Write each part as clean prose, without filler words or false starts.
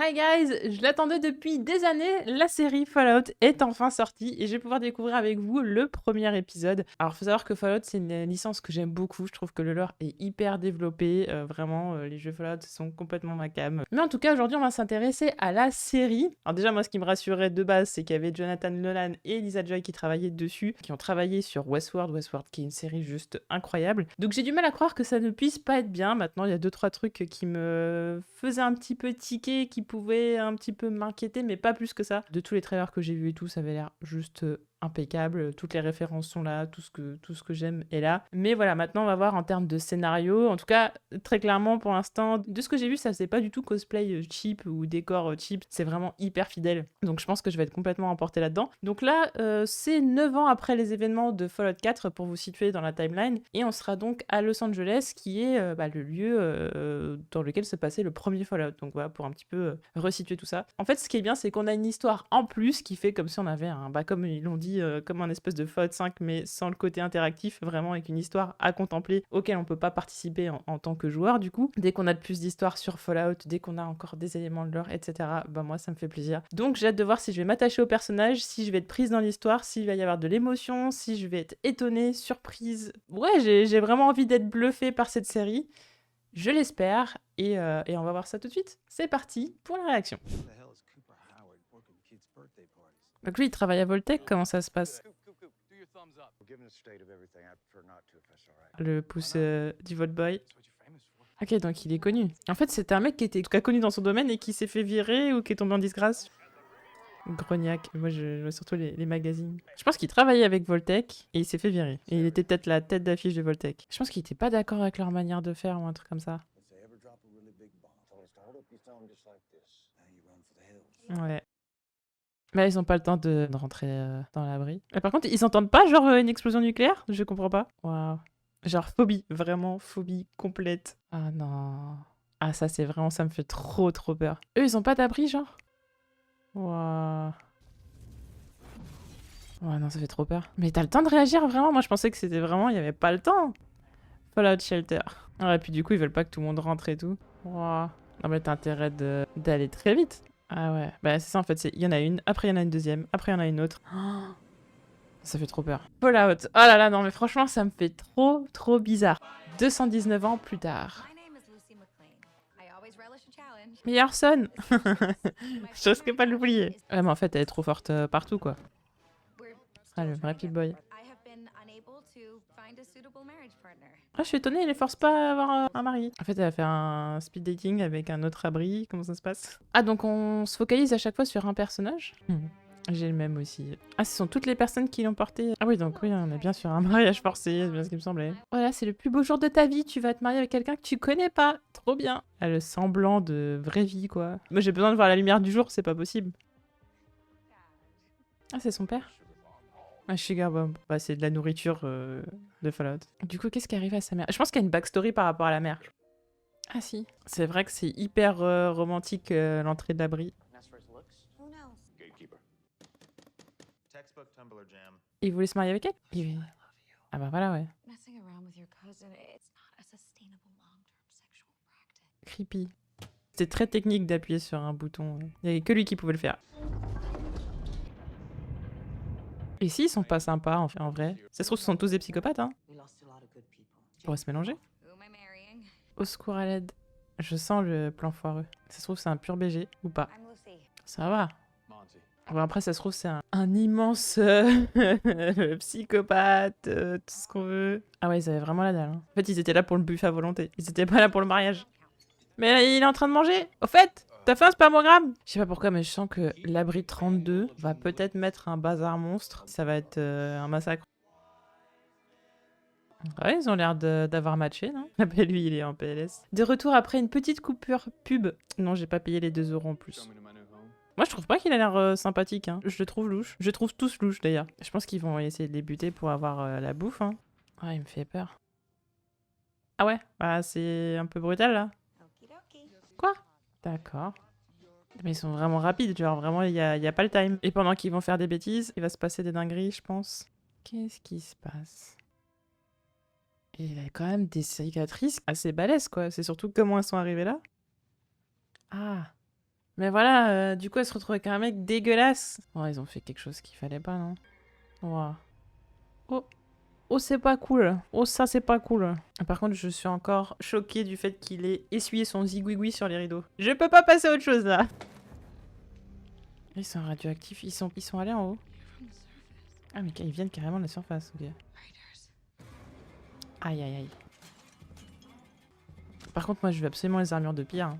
Hi guys, je l'attendais depuis des années, la série Fallout est enfin sortie et je vais pouvoir découvrir avec vous le premier épisode. Alors faut savoir que Fallout c'est une licence que j'aime beaucoup, je trouve que le lore est hyper développé, vraiment les jeux Fallout sont complètement ma came. Mais en tout cas aujourd'hui on va s'intéresser à la série. Alors déjà moi ce qui me rassurait de base c'est qu'il y avait Jonathan Nolan et Lisa Joy qui travaillaient dessus, qui ont travaillé sur Westworld qui est une série juste incroyable. Donc j'ai du mal à croire que ça ne puisse pas être bien. Maintenant il y a 2-3 trucs qui me faisaient un petit peu tiquer, qui pouvaient un petit peu m'inquiéter, mais pas plus que ça. De tous les trailers que j'ai vus et tout, ça avait l'air juste impeccable. Toutes les références sont là, tout ce que j'aime est là. Mais voilà, maintenant on va voir en termes de scénario. En tout cas, très clairement pour l'instant, de ce que j'ai vu, ça faisait pas du tout cosplay cheap ou décor cheap. C'est vraiment hyper fidèle. Donc je pense que je vais être complètement emportée là-dedans. Donc là, c'est 9 ans après les événements de Fallout 4 pour vous situer dans la timeline. Et on sera donc à Los Angeles, qui est le lieu dans lequel se passait le premier Fallout. Donc voilà, pour un petit peu resituer tout ça. En fait, ce qui est bien, c'est qu'on a une histoire en plus qui fait comme si on avait comme ils l'ont dit, comme un espèce de Fallout 5, mais sans le côté interactif, vraiment avec une histoire à contempler auquel on peut pas participer en tant que joueur du coup. Dès qu'on a de plus d'histoires sur Fallout, dès qu'on a encore des éléments de lore, etc., moi ça me fait plaisir. Donc j'ai hâte de voir si je vais m'attacher au personnage, si je vais être prise dans l'histoire, s'il va y avoir de l'émotion, si je vais être étonnée, surprise. Ouais, j'ai vraiment envie d'être bluffée par cette série. Je l'espère, et on va voir ça tout de suite. C'est parti pour la réaction. Donc lui, il travaille à Voltec, comment ça se passe? Le pouce du Voltboy. Ok, donc il est connu. En fait, c'était un mec qui était en tout cas connu dans son domaine et qui s'est fait virer ou qui est tombé en disgrâce. Grognac, moi je vois surtout les magazines. Je pense qu'il travaillait avec Voltec et il s'est fait virer. Et il était peut-être la tête d'affiche de Voltec. Je pense qu'il était pas d'accord avec leur manière de faire ou un truc comme ça. Ouais. Mais ils ont pas le temps de rentrer dans l'abri. Mais par contre, ils s'entendent pas, genre une explosion nucléaire? Je comprends pas. Waouh. Genre phobie, vraiment phobie complète. Ah non. Ah ça c'est vraiment, ça me fait trop peur. Eux ils ont pas d'abri genre? Waouh. Ouais non ça fait trop peur. Mais t'as le temps de réagir vraiment? Moi je pensais que c'était vraiment, il y avait pas le temps. Fallout Shelter. Ouais puis du coup ils veulent pas que tout le monde rentre et tout. Waouh. Non mais t'as intérêt d'aller très vite. Ah ouais, bah c'est ça en fait, il y en a une, après il y en a une deuxième, après il y en a une autre. Oh, ça fait trop peur. Fallout. Oh là là, non mais franchement ça me fait trop bizarre. 219 ans plus tard. Meilleure sonne. Je risquais pas de l'oublier. Ouais mais en fait elle est trop forte partout quoi. Ah le vrai Pip-Boy. Ah je suis étonnée, il les force pas à avoir un mari. En fait elle a fait un speed dating avec un autre abri, comment ça se passe? Ah donc on se focalise à chaque fois sur un personnage? J'ai le même aussi. Ah, ce sont toutes les personnes qui l'ont porté. Ah oui, donc oui, on est bien sur un mariage forcé, c'est bien ce qui me semblait. Voilà, c'est le plus beau jour de ta vie, tu vas te marier avec quelqu'un que tu connais pas. Trop bien. Ah, le semblant de vraie vie, quoi. Moi, j'ai besoin de voir la lumière du jour, c'est pas possible. Ah, c'est son père? Ah, Sugar Bomb. Bah, c'est de la nourriture de Fallout. Du coup, qu'est-ce qui arrive à sa mère? Je pense qu'il y a une backstory par rapport à la mère. Ah si. C'est vrai que c'est hyper romantique, l'entrée de l'abri. Il voulait se marier avec elle? Ah bah voilà, ouais. Creepy. C'était très technique d'appuyer sur un bouton. Il n'y avait que lui qui pouvait le faire. Et si, ils sont pas sympas en vrai. Ça se trouve, ce sont tous des psychopathes, hein. Ils pourraient se mélanger. Au secours à l'aide. Je sens le plan foireux. Ça se trouve, c'est un pur BG ou pas. Ça va. Bon, après, ça se trouve, c'est un immense psychopathe, tout ce qu'on veut. Ah ouais, ils avaient vraiment la dalle. Hein. En fait, ils étaient là pour le buffet à volonté. Ils étaient pas là pour le mariage. Mais là, il est en train de manger. Au fait, t'as fait un spermogramme? Je sais pas pourquoi, mais je sens que l'abri 32 va peut-être mettre un bazar monstre. Ça va être un massacre. Ouais, ils ont l'air d'avoir matché, non? Ah bah lui, il est en PLS. De retour après une petite coupure pub. Non, j'ai pas payé les 2 € en plus. Moi, je trouve pas qu'il a l'air sympathique. Hein. Je le trouve louche. Je trouve tous louches, d'ailleurs. Je pense qu'ils vont essayer de les buter pour avoir la bouffe. Hein. Ah, il me fait peur. Ah ouais? Bah, c'est un peu brutal, là. Quoi? D'accord. Mais ils sont vraiment rapides, genre vraiment, il y a pas le time. Et pendant qu'ils vont faire des bêtises, il va se passer des dingueries, je pense. Qu'est-ce qui se passe? Et il a quand même des cicatrices assez balèzes, quoi. C'est surtout comment elles sont arrivées là. Ah. Mais voilà, du coup, elle se retrouve avec un mec dégueulasse. Oh, ils ont fait quelque chose qu'il fallait pas, non? Ouah. Oh. Oh, c'est pas cool. Oh, ça, c'est pas cool. Par contre, je suis encore choquée du fait qu'il ait essuyé son zigouigoui sur les rideaux. Je peux pas passer à autre chose, là. Ils sont radioactifs. Ils sont allés en haut. Ah, mais ils viennent carrément de la surface, ok. Aïe, aïe, aïe. Par contre, moi, je veux absolument les armures de pierre. Hein.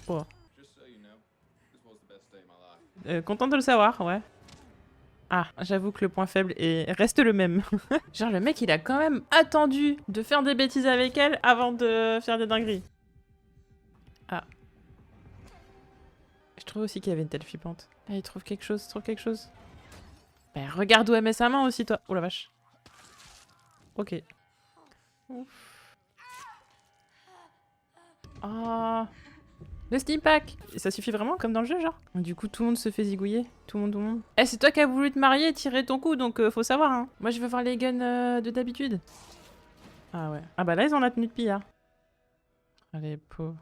Oh. Content de le savoir, ouais. Ah, j'avoue que le point faible reste le même. Genre, le mec, il a quand même attendu de faire des bêtises avec elle avant de faire des dingueries. Ah. Je trouve aussi qu'il y avait une telle flippante. Ah, il trouve quelque chose, Ben, regarde où elle met sa main aussi, toi. Oh la vache. Ok. Ouf. Ah. Le steam pack. Ça suffit vraiment comme dans le jeu, genre. Du coup, tout le monde se fait zigouiller. Tout le monde. Eh, c'est toi qui as voulu te marier et tirer ton coup, donc faut savoir, hein. Moi, je veux voir les guns de d'habitude. Ah ouais. Ah bah là, ils ont la tenue de pillard. Allez, pauvre.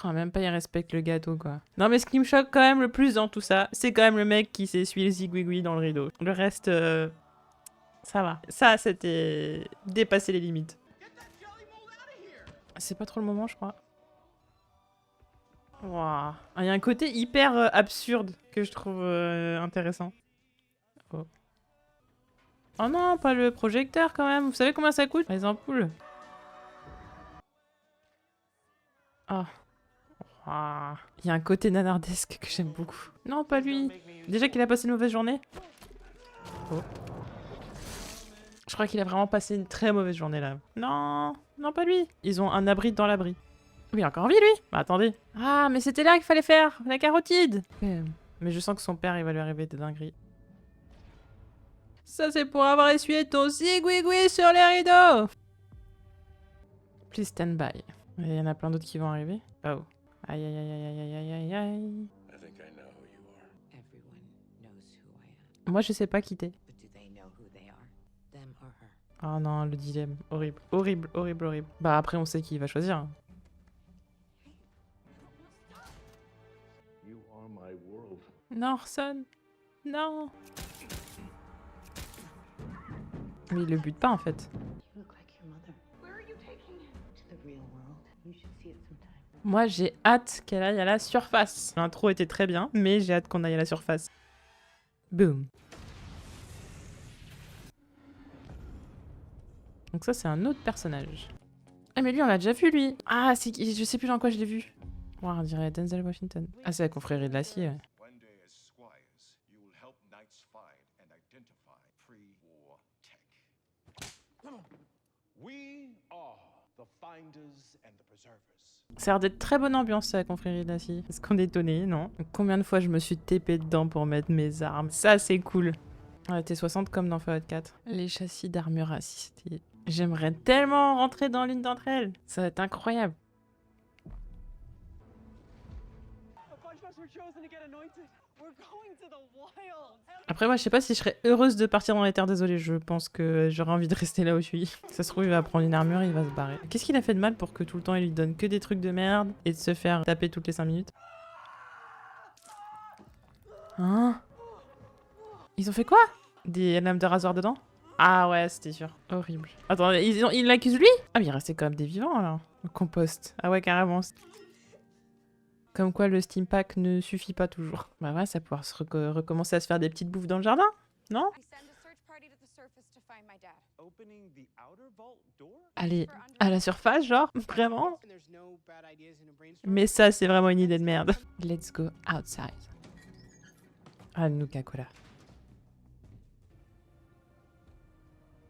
Oh, même pas, il respecte le gâteau, quoi. Non, mais ce qui me choque quand même le plus dans tout ça, c'est quand même le mec qui s'essuie le zigouigoui dans le rideau. Le reste, ça va. Ça, c'était dépasser les limites. C'est pas trop le moment, je crois. Waouh. Il y a un côté hyper absurde que je trouve intéressant. Oh. Oh non, pas le projecteur quand même. Vous savez combien ça coûte? Les ampoules. Oh. Waouh. Il y a un côté nanardesque que j'aime beaucoup. Non, pas lui. Déjà qu'il a passé une mauvaise journée. Oh. Je crois qu'il a vraiment passé une très mauvaise journée là. Non, non pas lui. Ils ont un abri dans l'abri. Oui, il a encore envie lui. Bah attendez. Ah, mais c'était là qu'il fallait faire, la carotide. Mais je sens que son père, il va lui arriver des dingueries. Ça, c'est pour avoir essuyé ton zigouigoui sur les rideaux. Please stand by. Il y en a plein d'autres qui vont arriver. Oh. Aïe, aïe, aïe, aïe, aïe, aïe, aïe, aïe. Moi, je sais pas qui t'es. Oh non, le dilemme. Horrible, horrible, horrible, horrible. Bah après, on sait qui il va choisir. Non, Orson. Non. Mais il le bute pas en fait. Moi, j'ai hâte qu'elle aille à la surface. L'intro était très bien, mais j'ai hâte qu'on aille à la surface. Boom. Donc ça, c'est un autre personnage. Ah, mais lui, on l'a déjà vu, lui. Ah, je sais plus dans quoi je l'ai vu. Ouais, on dirait Denzel Washington. Ah, c'est la confrérie de l'acier, ouais. Ça a l'air d'être très bonne ambiance, la confrérie de l'acier. Est-ce qu'on est étonné, non? Combien de fois je me suis TP dedans pour mettre mes armes? Ça, c'est cool. Ouais, T60 comme dans Fallout 4. Les châssis d'armure assistée. J'aimerais tellement rentrer dans l'une d'entre elles. Ça va être incroyable. Après, moi, je sais pas si je serais heureuse de partir dans les terres désolées. Je pense que j'aurais envie de rester là où je suis. Ça se trouve, il va prendre une armure et il va se barrer. Qu'est-ce qu'il a fait de mal pour que tout le temps il lui donne que des trucs de merde et de se faire taper toutes les 5 minutes? Hein? Ils ont fait quoi? Des lames de rasoir dedans? Ah ouais, c'était sûr. Horrible. Attends, ils l'accusent lui? Ah mais il restait quand même des vivants alors. Le compost. Ah ouais, carrément. Comme quoi le steam pack ne suffit pas toujours. Bah ouais, ça va pouvoir recommencer à se faire des petites bouffes dans le jardin, non? Aller à la surface, genre? Vraiment? Mais ça, c'est vraiment une idée de merde. Let's go outside. Ah, Nuka-Cola.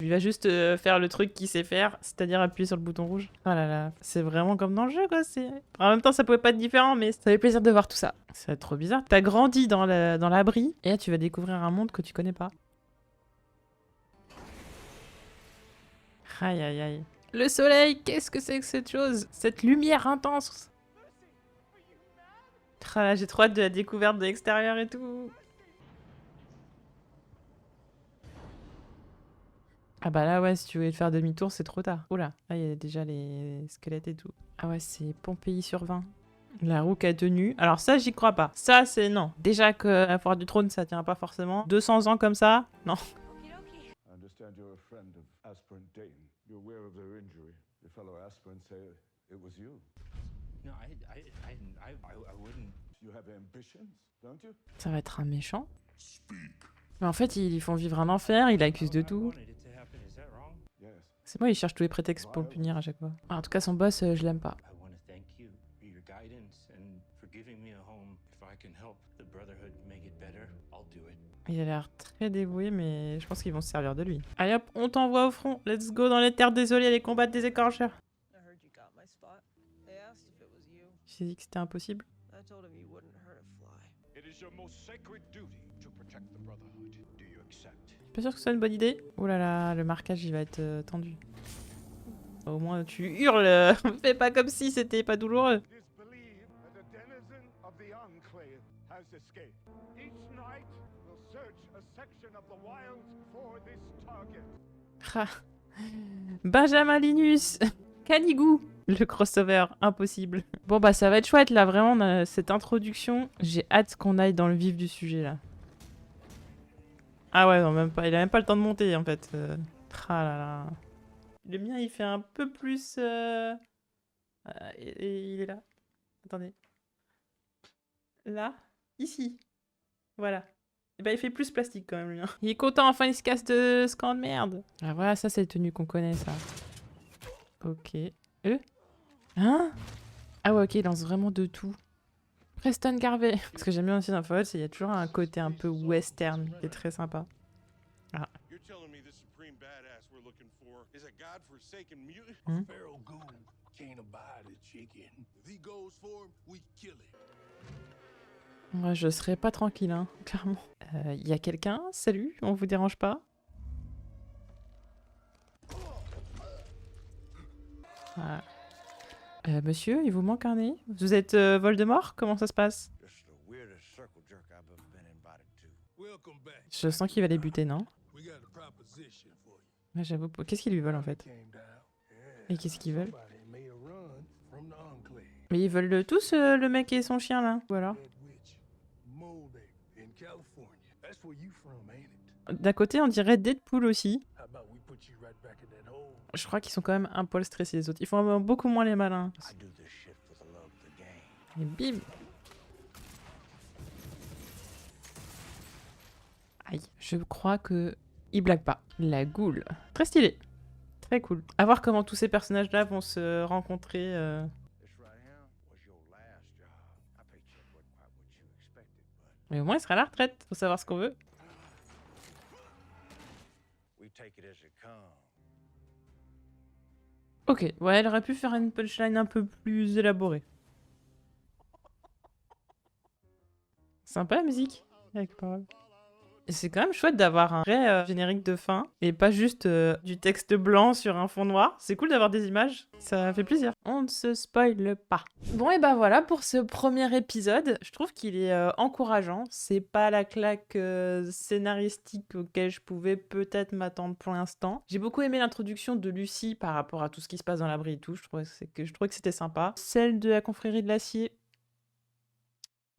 Il va juste faire le truc qu'il sait faire, c'est-à-dire appuyer sur le bouton rouge. Oh là là, c'est vraiment comme dans le jeu, quoi. En même temps, ça pouvait pas être différent, mais ça fait plaisir de voir tout ça. Ça va être trop bizarre. T'as grandi dans l'abri, et là, tu vas découvrir un monde que tu connais pas. Aïe, aïe, aïe. Le soleil, qu'est-ce que c'est que cette chose? Cette lumière intense. Ah là, j'ai trop hâte de la découverte de l'extérieur et tout. Ah bah là, ouais, si tu voulais faire demi-tour, c'est trop tard. Oula, là, il y a déjà les squelettes et tout. Ah ouais, c'est Pompéi sur 20. La roue qu'a tenue. Alors ça, j'y crois pas. Ça, c'est non. Déjà que la foire du trône, ça tient pas forcément. 200 ans comme ça, non. I understand you're a friend of Aspirant Dayton. You're aware of their injury. Your fellow aspirants say it was you. No, I wouldn't. You have ambitions, don't you? Ça va être un méchant. Mais en fait, ils font vivre un enfer, ils l'accusent de I tout. wanted it to happen. Is that wrong? Yes. C'est moi, il cherche tous les prétextes pour le punir à chaque fois. En tout cas, son boss, je l'aime pas. I want to thank you for your guidance and for giving me a home. If I can help the Brotherhood make it better, I'll do it. Il a l'air très dévoué, mais je pense qu'ils vont se servir de lui. Allez hop, on t'envoie au front. Let's go dans les terres désolées, aller combattre des écorcheurs. I heard you got my spot. They asked if it was you. J'ai dit que c'était impossible. I told him you wouldn't hurt a fly. It is your most sacred duty to protect the Brotherhood. Do you accept? Je suis pas sûr que ce soit une bonne idée. Oh là là, le marquage, il va être tendu. Au moins, tu hurles. Fais pas comme si c'était pas douloureux. It is believed that a denizen of the Enclave has escaped. Each night will search a section of the wilds for this target. Ah. Benjamin Linus. Canigou. Le crossover, impossible. Bon bah ça va être chouette là, vraiment, on a cette introduction. J'ai hâte qu'on aille dans le vif du sujet là. Ah ouais, non, même pas. Il a même pas le temps de monter en fait. Ah là là. Le mien il fait un peu plus... et il est là. Attendez. Là. Ici. Voilà. Et bah il fait plus plastique quand même lui. Hein. Il est content, enfin il se casse de ce camp de merde. Ah voilà, ça c'est les tenues qu'on connaît ça. Ok. Hein? Ah ouais, ok, il lance vraiment de tout. Preston Garvey. Ce que j'aime bien aussi dans Fallout, c'est qu'il y a toujours un côté un peu western qui est très sympa. You're telling me the supreme badass we're looking for is a godforsaken mutant? Hmm? Feral ghoul can't abide a chicken. If he goes for him, we kill him. Ouais, je serais pas tranquille, hein, clairement. Il y a quelqu'un? Salut, on vous dérange pas? Voilà. Monsieur, il vous manque un nez? Vous êtes Voldemort? Comment ça se passe? Just the weirdest circle jerk I've ever been invited to. Welcome back. Je sens qu'il va les buter, non? We got a proposition for you. Ouais, j'avoue. Qu'est-ce qu'ils lui veulent en fait? Came down. Et qu'est-ce qu'ils veulent? Somebody made a run from the Enclave. Mais ils veulent tous le mec et son chien là? Ou alors? Dead witch. Moldy in California. That's where you from, ain't it? D'un côté, on dirait Deadpool aussi. How about we put you right back in that hole? Je crois qu'ils sont quand même un poil stressés les autres. Ils font beaucoup moins les malins. I do this shit for the love of the game. Et bim! Aïe, je crois que il blague pas. La goule. Très stylé. Très cool. À voir comment tous ces personnages-là vont se rencontrer. This right here was your last job. My paycheck wasn't quite what you expected, but Mais au moins, il sera à la retraite. Faut savoir ce qu'on veut. we take it as it comes. Ok, ouais, elle aurait pu faire une punchline un peu plus élaborée. Sympa la musique. Avec parole. Et c'est quand même chouette d'avoir un vrai générique de fin et pas juste du texte blanc sur un fond noir. C'est cool d'avoir des images, ça fait plaisir. On ne se spoile pas. Bon et ben voilà pour ce premier épisode. Je trouve qu'il est encourageant. C'est pas la claque scénaristique auquel je pouvais peut-être m'attendre pour l'instant. J'ai beaucoup aimé l'introduction de Lucie par rapport à tout ce qui se passe dans l'abri et tout. Je trouvais que c'était sympa. Celle de la confrérie de l'acier.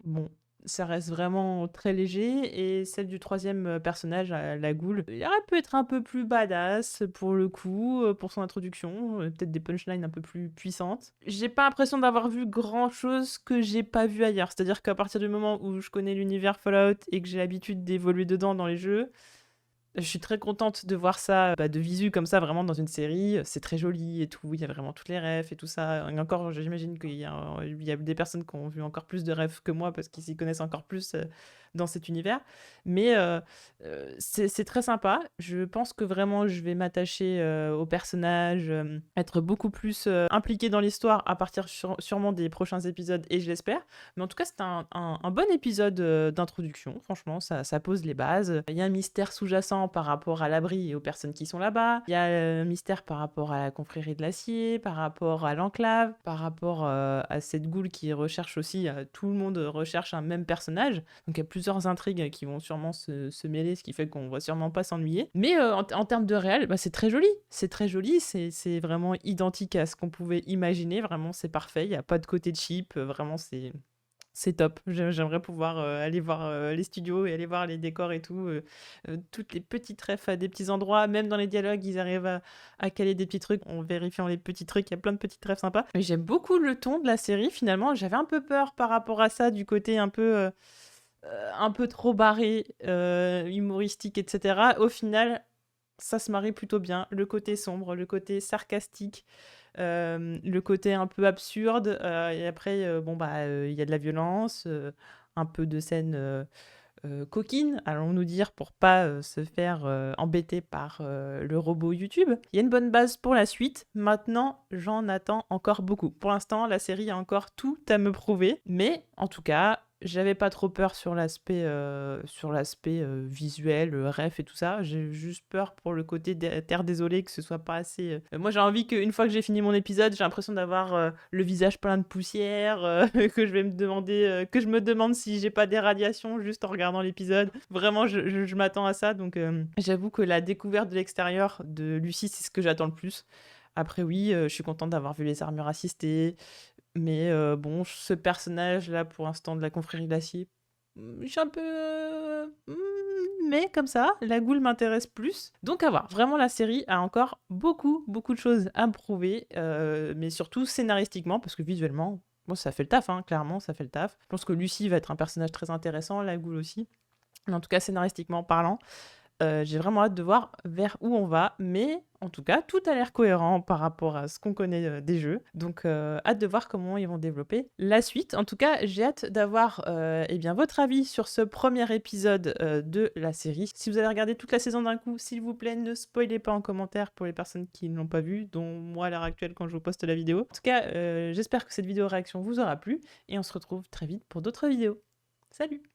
Bon, ça reste vraiment très léger. Et celle du troisième personnage, la goule, il aurait pu être un peu plus badass pour le coup, pour son introduction. Peut-être des punchlines un peu plus puissantes. J'ai pas l'impression d'avoir vu grand chose que j'ai pas vu ailleurs. C'est-à-dire qu'à partir du moment où je connais l'univers Fallout et que j'ai l'habitude d'évoluer dedans dans les jeux, je suis très contente de voir ça de visu comme ça, vraiment dans une série. C'est très joli et tout. Il y a vraiment toutes les refs et tout ça. Et encore, j'imagine qu'il y a des personnes qui ont vu encore plus de refs que moi parce qu'ils s'y connaissent encore plus dans cet univers. Mais c'est très sympa. Je pense que vraiment, je vais m'attacher au personnage, être beaucoup plus impliquée dans l'histoire à partir sûrement des prochains épisodes, et je l'espère. Mais en tout cas, c'est un bon épisode d'introduction. Franchement, ça pose les bases. Il y a un mystère sous-jacent par rapport à l'abri et aux personnes qui sont là-bas. Il y a un mystère par rapport à la confrérie de l'acier, par rapport à l'enclave, par rapport à cette goule qui recherche aussi, tout le monde recherche un même personnage. Donc il y a plusieurs intrigues qui vont sûrement se mêler, ce qui fait qu'on va sûrement pas s'ennuyer. Mais en termes de réel, bah, c'est très joli. C'est très joli, c'est vraiment identique à ce qu'on pouvait imaginer. Vraiment, c'est parfait. Il n'y a pas de côté cheap. Vraiment, c'est top. J'aimerais pouvoir aller voir les studios et aller voir les décors et tout. Toutes les petites refs à des petits endroits, même dans les dialogues, ils arrivent à caler des petits trucs en vérifiant les petits trucs. Il y a plein de petites refs sympas. Mais j'aime beaucoup le ton de la série, finalement. J'avais un peu peur par rapport à ça, du côté un peu trop barré, humoristique, etc. Au final, ça se marie plutôt bien. Le côté sombre, le côté sarcastique, le côté un peu absurde. Et après, il y a de la violence, un peu de scènes coquines, allons-nous dire, pour pas se faire embêter par le robot YouTube. Il y a une bonne base pour la suite. Maintenant, j'en attends encore beaucoup. Pour l'instant, la série a encore tout à me prouver. Mais, en tout cas, j'avais pas trop peur sur l'aspect visuel, ref et tout ça. J'ai juste peur pour le côté terre désolée, que ce soit pas assez. Moi, j'ai envie qu'une fois que j'ai fini mon épisode, j'ai l'impression d'avoir le visage plein de poussière, que je vais me demander, que je me demande si j'ai pas des radiations juste en regardant l'épisode. Vraiment, je m'attends à ça. Donc, j'avoue que la découverte de l'extérieur de Lucie, c'est ce que j'attends le plus. Après, oui, je suis contente d'avoir vu les armures assistées. Mais bon, ce personnage-là, pour l'instant, de la confrérie de l'acier, je suis un peu... mais comme ça, la Goule m'intéresse plus. Donc à voir. Vraiment, la série a encore beaucoup, beaucoup de choses à me prouver. Mais surtout scénaristiquement, parce que visuellement, bon, ça fait le taf, hein, clairement, ça fait le taf. Je pense que Lucie va être un personnage très intéressant, la Goule aussi. Mais en tout cas, scénaristiquement parlant, j'ai vraiment hâte de voir vers où on va, mais en tout cas, tout a l'air cohérent par rapport à ce qu'on connaît des jeux. Donc, hâte de voir comment ils vont développer la suite. En tout cas, j'ai hâte d'avoir votre avis sur ce premier épisode de la série. Si vous avez regardé toute la saison d'un coup, s'il vous plaît, ne spoilez pas en commentaire pour les personnes qui ne l'ont pas vu, dont moi à l'heure actuelle quand je vous poste la vidéo. En tout cas, j'espère que cette vidéo réaction vous aura plu et on se retrouve très vite pour d'autres vidéos. Salut!